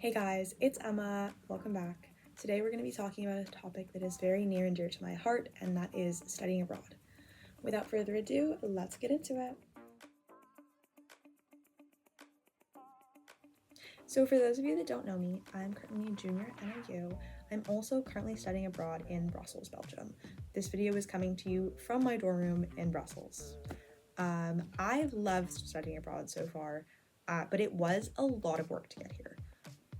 Hey guys, it's Emma. Welcome back. Today we're going to be talking about a topic that is very near and dear to my heart, and that is studying abroad. Without further ado, let's get into it. So for those of you that don't know me, I'm currently a junior at NIU. I'm also currently studying abroad in Brussels, Belgium. This video is coming to you from my dorm room in Brussels. I've loved studying abroad so far, but it was a lot of work to get here.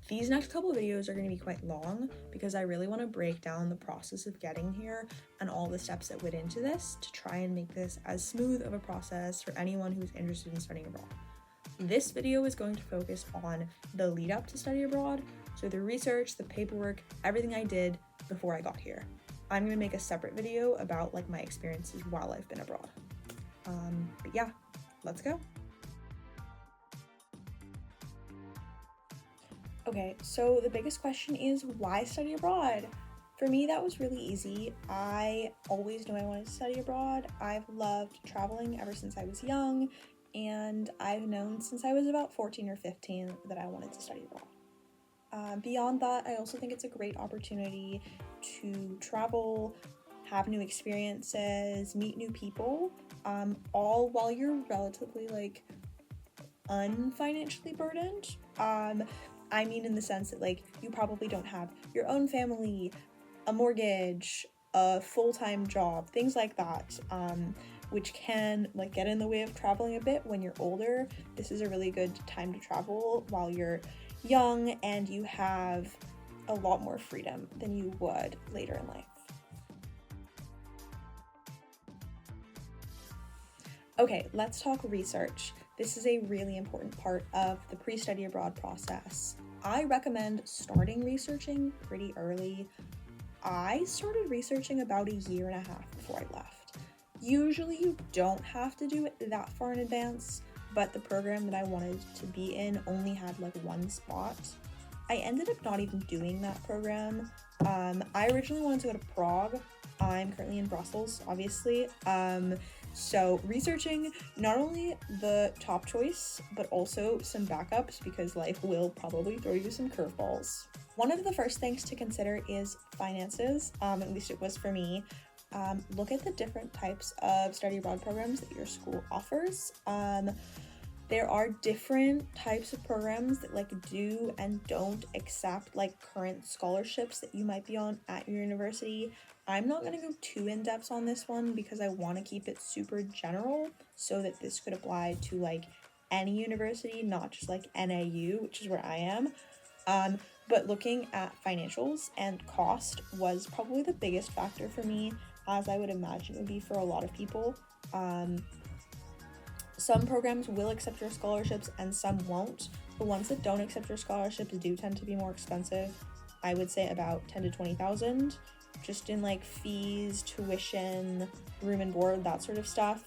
These next couple of videos are going to be quite long because I really want to break down the process of getting here and all the steps that went into this to try and make this as smooth of a process for anyone who's interested in studying abroad. This video is going to focus on the lead up to study abroad, so the research, the paperwork, everything I did before I got here. I'm going to make a separate video about my experiences while I've been abroad. But yeah, let's go. Okay, so the biggest question is why study abroad? For me, that was really easy. I always knew I wanted to study abroad. I've loved traveling ever since I was young, and I've known since I was about 14 or 15 that I wanted to study abroad. Beyond that, I also think it's a great opportunity to travel, have new experiences, meet new people, all while you're relatively unfinancially burdened. I mean in the sense that you probably don't have your own family, a mortgage, a full-time job, things like that, which can get in the way of traveling a bit when you're older. This is a really good time to travel while you're young and you have a lot more freedom than you would later in life. Okay, let's talk research. This is a really important part of the pre-study abroad process. I recommend starting researching pretty early. I started researching about a year and a half before I left. Usually you don't have to do it that far in advance, but the program that I wanted to be in only had one spot. I ended up not even doing that program. I originally wanted to go to Prague. I'm currently in Brussels, obviously. So researching not only the top choice, but also some backups because life will probably throw you some curveballs. One of the first things to consider is finances, at least it was for me. Look at the different types of study abroad programs that your school offers. There are different types of programs that do and don't accept current scholarships that you might be on at your university. I'm not going to go too in depth on this one because I want to keep it super general so that this could apply to any university, not just NAU, which is where I am. But looking at financials and cost was probably the biggest factor for me, as I would imagine it would be for a lot of people. Some programs will accept your scholarships and some won't. The ones that don't accept your scholarships do tend to be more expensive. I would say about 10 to 20,000 just in fees, tuition, room and board, that sort of stuff.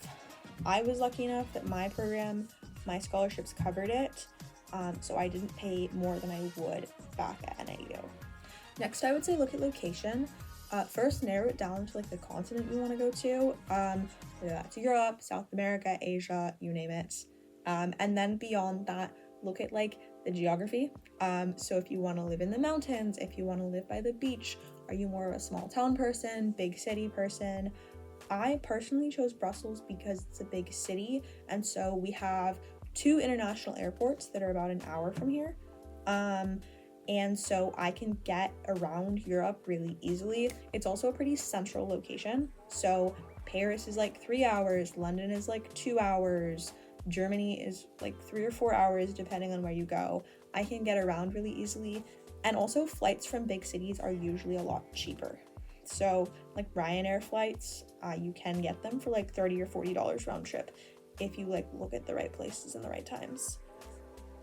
I was lucky enough that my program, my scholarships covered it, so I didn't pay more than I would back at NAU. Next, I would say look at location. First, narrow it down to the continent you want to go to, whether that's Europe, South America, Asia, you name it. And then beyond that, look at the geography. So if you want to live in the mountains, if you want to live by the beach, are you more of a small town person, big city person? I personally chose Brussels because it's a big city, and so we have 2 international airports that are about an hour from here. And so I can get around Europe really easily. It's also a pretty central location. So Paris is 3 hours, London is 2 hours, Germany is 3 or 4 hours depending on where you go. I can get around really easily. And also flights from big cities are usually a lot cheaper. So Ryanair flights, you can get them for $30 or $40 round trip if you look at the right places and the right times.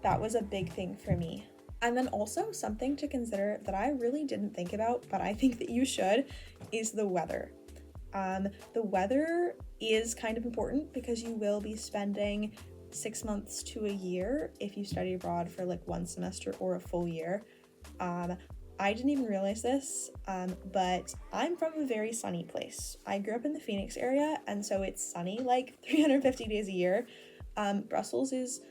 That was a big thing for me. And then also something to consider that I really didn't think about, but I think that you should, is the weather. The weather is kind of important because you will be spending 6 months to a year if you study abroad for 1 semester or a full year. I didn't even realize this, but I'm from a very sunny place. I grew up in the Phoenix area, and so it's sunny 350 days a year. Brussels is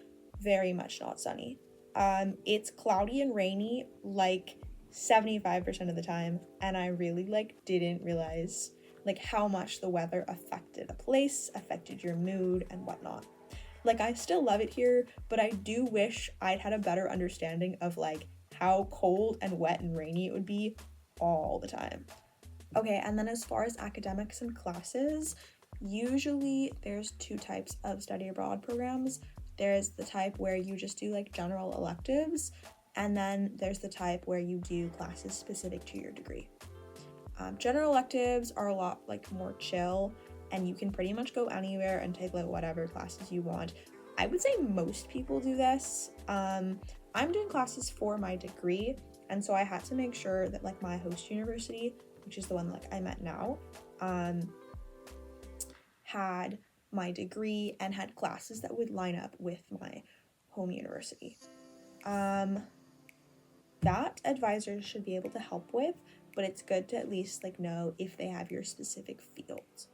very much not sunny. It's cloudy and rainy like 75% of the time, and I really didn't realize how much the weather affected a place, affected your mood and whatnot. I still love it here, but I do wish I'd had a better understanding of how cold and wet and rainy it would be all the time. Okay, and then as far as academics and classes, usually there's two types of study abroad programs. There's the type where you just do general electives, and then there's the type where you do classes specific to your degree. General electives are a lot more chill, and you can pretty much go anywhere and take whatever classes you want. I would say most people do this. I'm doing classes for my degree, and so I had to make sure that my host university, which is the one I'm at now, had my degree and had classes that would line up with my home university. That advisors should be able to help with, but it's good to at least know if they have your specific fields.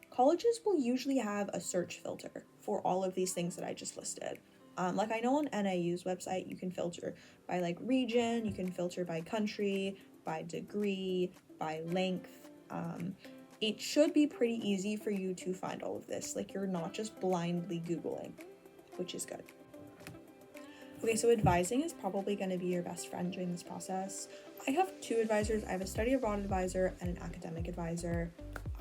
Colleges will usually have a search filter for all of these things that I just listed. I know on NAU's website you can filter by region, you can filter by country, by degree, by length. It should be pretty easy for you to find all of this. You're not just blindly Googling, which is good. Okay, so advising is probably going to be your best friend during this process. I have two advisors. I have a study abroad advisor and an academic advisor.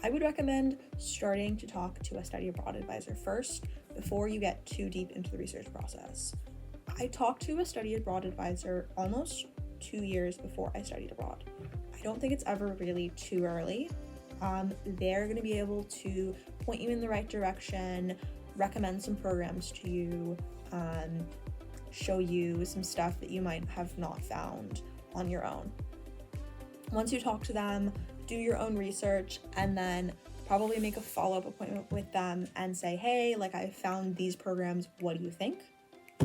I would recommend starting to talk to a study abroad advisor first before you get too deep into the research process. I talked to a study abroad advisor almost 2 years before I studied abroad. I don't think it's ever really too early. They're going to be able to point you in the right direction, recommend some programs to you, show you some stuff that you might have not found on your own. Once you talk to them, do your own research, and then probably make a follow-up appointment with them and say, hey, I found these programs, what do you think?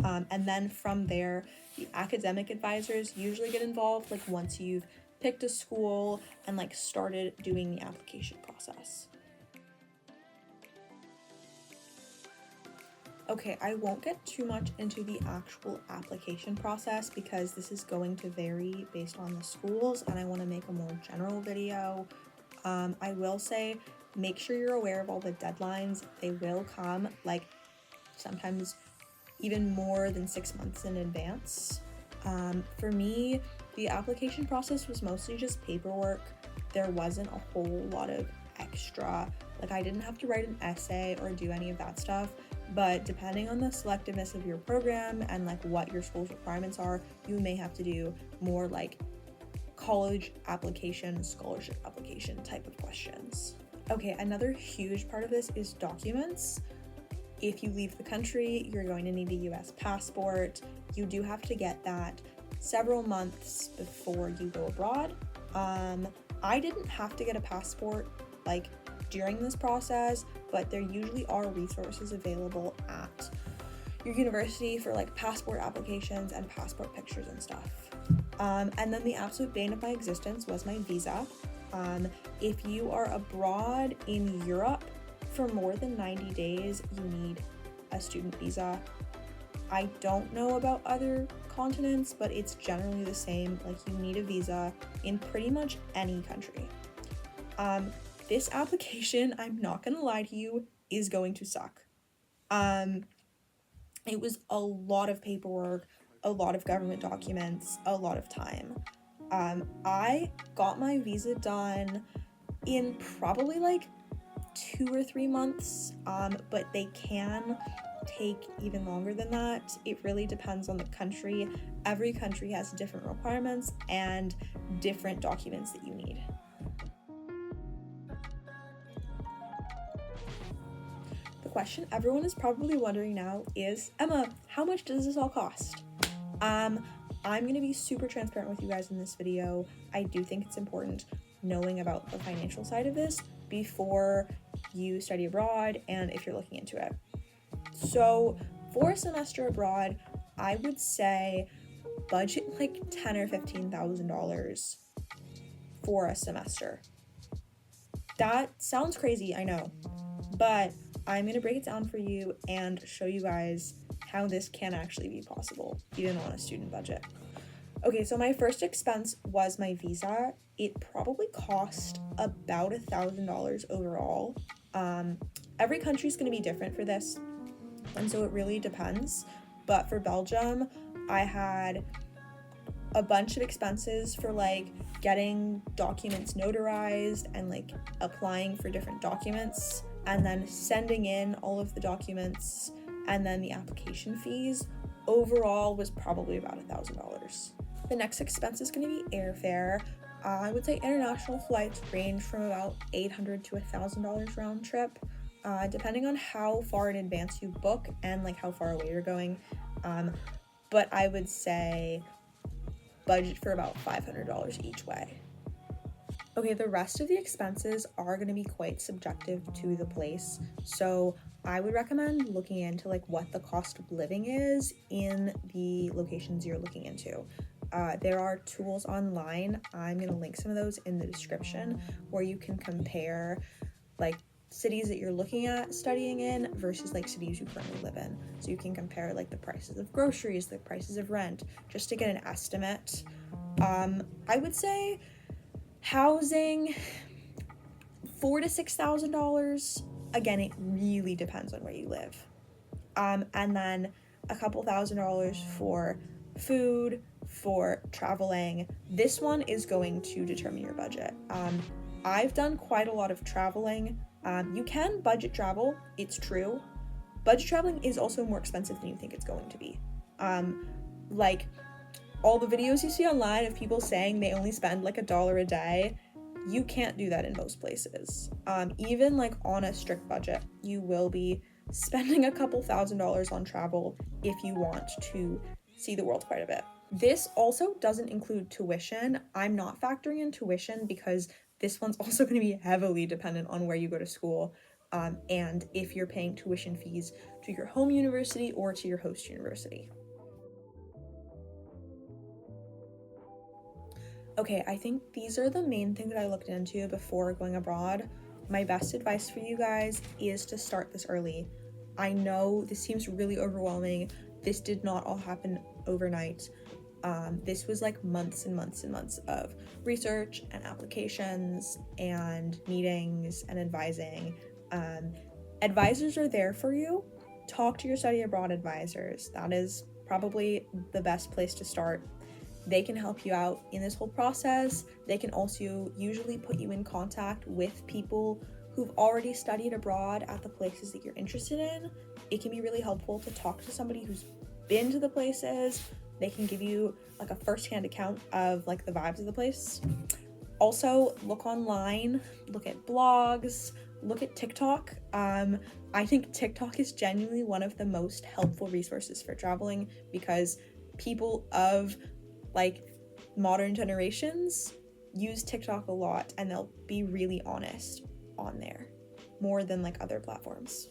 And then from there, the academic advisors usually get involved once you've picked a school and started doing the application process. Okay, I won't get too much into the actual application process because this is going to vary based on the schools, and I want to make a more general video. I will say, make sure you're aware of all the deadlines. They will come sometimes even more than 6 months in advance. For me, the application process was mostly just paperwork. There wasn't a whole lot of extra. I didn't have to write an essay or do any of that stuff, but depending on the selectiveness of your program and what your school's requirements are, you may have to do more college application, scholarship application type of questions. Okay, another huge part of this is documents. If you leave the country, you're going to need a US passport. You do have to get that several months before you go abroad. I didn't have to get a passport during this process, but there usually are resources available at your university for passport applications and passport pictures and stuff. And then the absolute bane of my existence was my visa. If you are abroad in Europe for more than 90 days, you need a student visa. I don't know about other continents, but it's generally the same. You need a visa in pretty much any country. This application, I'm not gonna lie to you, is going to suck. It was a lot of paperwork, a lot of government documents, a lot of time. I got my visa done in probably 2 or 3 months, but they can take even longer than that. It really depends on the country. Every country has different requirements and different documents that you need. The question everyone is probably wondering now is, Emma, how much does this all cost? I'm going to be super transparent with you guys in this video. I do think it's important knowing about the financial side of this before you study abroad and if you're looking into it. So for a semester abroad, I would say budget $10,000 or $15,000 for a semester. That sounds crazy, I know, but I'm going to break it down for you and show you guys how this can actually be possible, even on a student budget. Okay, so my first expense was my visa. It probably cost about $1,000 overall. Every country is going to be different for this, and so it really depends. But for Belgium, I had a bunch of expenses for like getting documents notarized and like applying for different documents, and then sending in all of the documents, and then the application fees. Overall was probably about $1,000. The next expense is going to be airfare. I would say international flights range from about $800 to $1,000 round trip, depending on how far in advance you book and like how far away you're going. But I would say budget for about $500 each way. Okay, the rest of the expenses are going to be quite subjective to the place, so I would recommend looking into like what the cost of living is in the locations you're looking into. There are tools online, I'm going to link some of those in the description, where you can compare like cities that you're looking at studying in versus like cities you currently live in. So you can compare like the prices of groceries, the prices of rent, just to get an estimate. I would say housing, $4,000 to $6,000. Again, it really depends on where you live. And then a couple $1,000s for food, for traveling. This one is going to determine your budget. I've done quite a lot of traveling. You can budget travel, it's true. Budget traveling is also more expensive than you think it's going to be. Like all the videos you see online of people saying they only spend like $1 a day, you can't do that in most places. Even like on a strict budget, you will be spending a couple $1,000s on travel if you want to see the world quite a bit. This also doesn't include tuition. I'm not factoring in tuition because this one's also going to be heavily dependent on where you go to school, and if you're paying tuition fees to your home university or to your host university. Okay, I think these are the main things that I looked into before going abroad. My best advice for you guys is to start this early. I know this seems really overwhelming. This did not all happen overnight. This was like months and months and months of research and applications and meetings and advising. Advisors are there for you. Talk to your study abroad advisors. That is probably the best place to start. They can help you out in this whole process. They can also usually put you in contact with people who've already studied abroad at the places that you're interested in. It can be really helpful to talk to somebody who's been to the places. They can give you like a first-hand account of like the vibes of the place. Also, look online, look at blogs, look at TikTok. I think TikTok is genuinely one of the most helpful resources for traveling because people of like modern generations use TikTok a lot, and they'll be really honest on there more than like other platforms.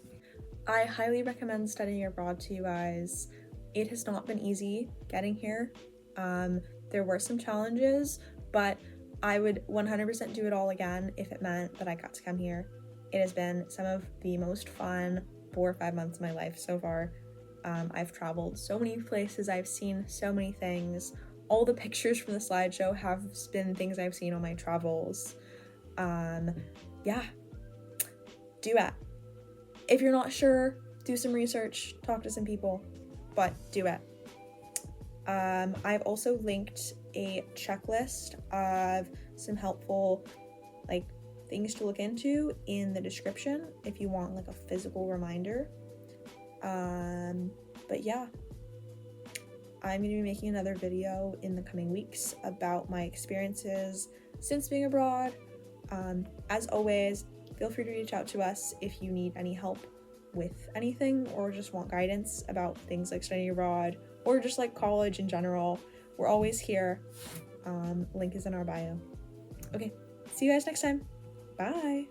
I highly recommend studying abroad to you guys. It has not been easy getting here. There were some challenges, but I would 100% do it all again if it meant that I got to come here. It has been some of the most fun 4 or 5 months of my life so far. I've traveled so many places, I've seen so many things. All the pictures from the slideshow have been things I've seen on my travels. Yeah, do it. If you're not sure, do some research, talk to some people, but do it. I've also linked a checklist of some helpful like things to look into in the description if you want like a physical reminder. But yeah, I'm going to be making another video in the coming weeks about my experiences since being abroad. As always, feel free to reach out to us if you need any help with anything or just want guidance about things like studying abroad or just like college in general. We're always here. Link is in our bio. Okay, see you guys next time. Bye.